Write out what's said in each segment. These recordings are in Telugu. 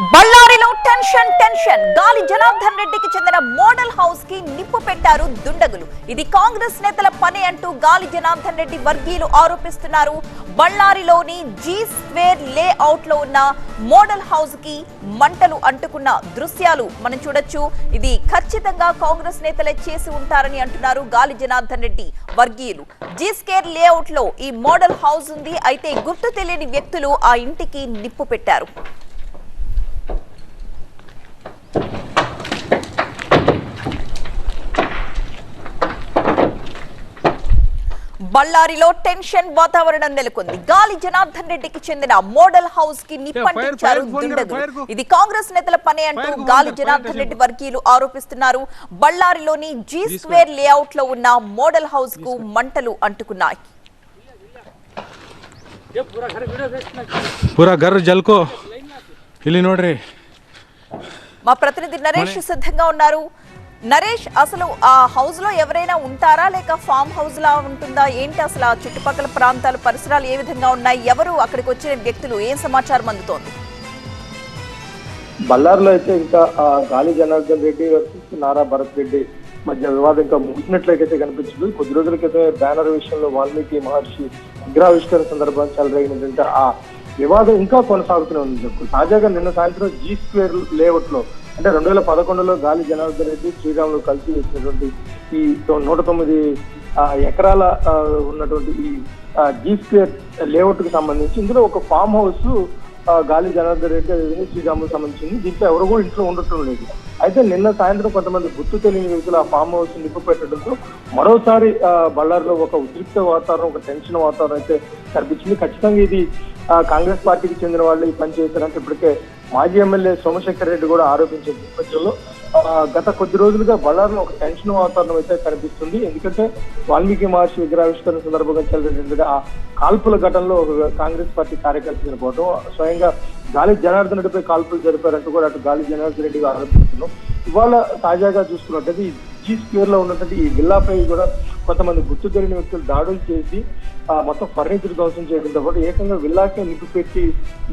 బళ్ళారిలో టెన్షన్ గాలి జనార్దన్ రెడ్డికి చెందిన మోడల్ హౌస్ కి నిప్పు పెట్టారు దుండగులు. ఇది కాంగ్రెస్ నేతల పని అంటూ గాలి జనార్దన్ రెడ్డి వర్గీయులు ఆరోపిస్తున్నారు. బళ్ళారిలోని జీ స్క్వేర్ లేఅవుట్ లో ఉన్న మోడల్ హౌస్ కి మంటలు అంటుకున్న దృశ్యాలు మనం చూడొచ్చు. ఇది ఖచ్చితంగా కాంగ్రెస్ నేతలే చేసి ఉంటారని అంటున్నారు గాలి జనార్దన్ రెడ్డి వర్గీయులు. జీ స్క్వేర్ లేఅవుట్ లో ఈ మోడల్ హౌస్ ఉంది. అయితే గుర్తు తెలియని వ్యక్తులు ఆ ఇంటికి నిప్పు పెట్టారు. బళ్ళారిలో టెన్షన్ వాతావరణం నెలకొంది. గాలి జనార్దన్ రెడ్డికి చెందిన మోడల్ హౌస్ కి నిప్పంటించారు దుండగులు. ఇది కాంగ్రెస్ నేతల పని అంటూ గాలి జనార్దన్ రెడ్డి వర్గీయులు ఆరోపిస్తున్నారు. బళ్ళారిలోని జీ స్క్వేర్ లేఅవుట్ లో ఉన్న మోడల్ హౌస్ కు మంటలు అంటుకున్నాయి. మా ప్రతినిధి నరేష్ సిద్ధంగా ఉన్నారు. నరేష్, అసలు ఆ హౌస్ లో ఎవరైనా ఉంటారా లేక ఫామ్ హౌస్ లా ఉంటుందా ఏంటి? అసలు ఆ చుట్టుపక్కల ప్రాంతాలు పరిసరాలు ఏ విధంగా ఉన్నాయి? ఎవరు అక్కడికి వచ్చిన వ్యక్తులు? ఏం సమాచారం అందుతోంది? బళ్ళారిలో అయితే ఇంకా గాలి జనార్దన్ రెడ్డి వర్సెస్ నారా భరత్ రెడ్డి మధ్య వివాదం ఇంకా ముగిసినట్లయితే కనిపించదు. కొద్ది రోజుల క్రితమే బ్యానర్ విషయంలో వాల్మీకి మహర్షి విగ్రహావిష్కరణ సందర్భంగా చెలరేగినటువంటి ఆ వివాదం ఇంకా కొనసాగుతూనే ఉంది. తాజాగా నిన్న సాయంత్రం జీ స్క్వేర్ లేఅవుట్ లో అంటే 2011లో గాలి జనార్దన్ రెడ్డి శ్రీరాములు కలిసి వేసినటువంటి ఈ 109 ఎకరాల ఉన్నటువంటి ఈ జీ స్క్వేర్ లేఅవుట్ కి సంబంధించి ఇందులో ఒక ఫామ్ హౌస్ గాలి జనార్దన్ రెడ్డి అదేవిధంగా శ్రీరాములకు సంబంధించింది. దీంట్లో ఎవరు కూడా ఇంట్లో ఉండటం లేదు. అయితే నిన్న సాయంత్రం కొంతమంది గుర్తు తెలియని వ్యక్తులు ఆ ఫామ్ హౌస్ నిప్పు పెట్టడంతో మరోసారి బళ్ళారిలో ఒక ఉద్రిక్త వాతావరణం, ఒక టెన్షన్ వాతావరణం అయితే కనిపించింది. ఖచ్చితంగా ఇది కాంగ్రెస్ పార్టీకి చెందిన వాళ్ళు ఈ పని చేశారంటే ఇప్పటికే మాజీ ఎమ్మెల్యే సోమశేఖర్ రెడ్డి కూడా ఆరోపించే నేపథ్యంలో గత కొద్ది రోజులుగా బళ్ళారిలో ఒక టెన్షన్ వాతావరణం అయితే కనిపిస్తుంది. ఎందుకంటే వాల్మీకి మహర్షి విగ్రహావిష్కరణ సందర్భంగా చెలరేగినట్టుగా ఆ కాల్పుల ఘటనలో కాంగ్రెస్ పార్టీ కార్యకర్తలు చనిపోవడం, స్వయంగా గాలి జనార్దన్ రెడ్డిపై కాల్పులు జరిపారంటూ కూడా అటు గాలి జనార్దన్ రెడ్డి ఆరోపిస్తున్నాం. ఇవాళ తాజాగా చూసుకున్నట్టయితే ఈ జీ స్క్వేర్ లో ఉన్నటువంటి ఈ విల్లాపై కూడా కొంతమంది గుర్తు తెలియని వ్యక్తులు దాడులు చేసి మొత్తం ఫర్నిచర్ ధ్వంసం చేయడంతో పాటు ఏకంగా విల్లాకే నిప్పు పెట్టి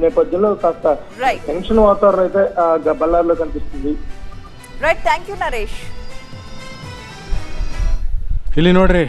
నేపథ్యంలో కాస్త టెన్షన్ వాతావరణం అయితే బళ్ళారిలో కనిపిస్తుంది. Right, thank you Naresh. ಇಲ್ಲಿ ನೋಡ್ರಿ